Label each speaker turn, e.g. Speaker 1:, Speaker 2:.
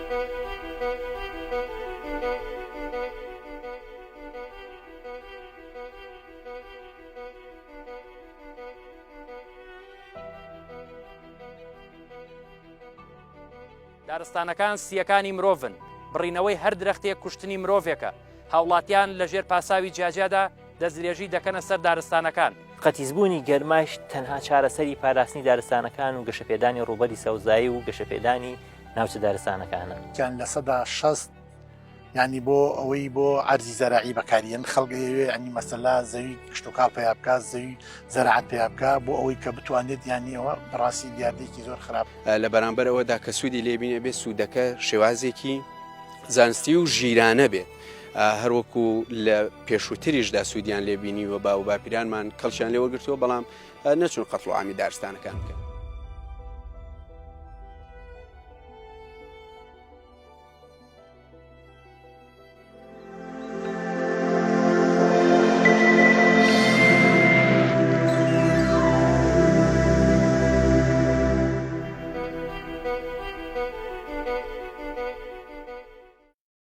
Speaker 1: دارستانەکان سیەکانی مرۆڤن، بڕینەوەی هەر درەختێک کوشتنی مرۆڤێکە. هاوڵاتیان لەژێر پاساوی جیاجیادا دەستدرێژی دەکەنە سەر دارستانەکان.
Speaker 2: قەتیزبوونی گەرماش تەنها چارەسەری پاراستنی دارستانەکان و گەشەپێدانی ڕووبەری سەوزایی و گەشەپێدانی ناوچە دارستانەکانە.
Speaker 3: گیان لە سەدا 60 ینی بۆ ئەوەی بۆ عەرزی زەراعی بەکارێن خەڵگەیەوێ ینی مەسەلا زەوی کشت و کاڵ پێیا بکات، زەوی زەراعەت پێیا بکات بۆ ئەوەی کە بتوانێت یانیەوە بەڕاستی دیاردەیەکی زۆر خراپ.
Speaker 4: لە بەرامبەر ئەوەدا کە سوودی لێبینێ بێت سوودەکە شێوازێکی زانستی و ژیرانە بێت، هەروەکو لە پێشووتریشدا سوودیان لێبینی و باو باپیرانمان کەڵکیان لێوەگرتووە، بەڵام نەچون قەتڵ و عامی دارستانەکان بکەن.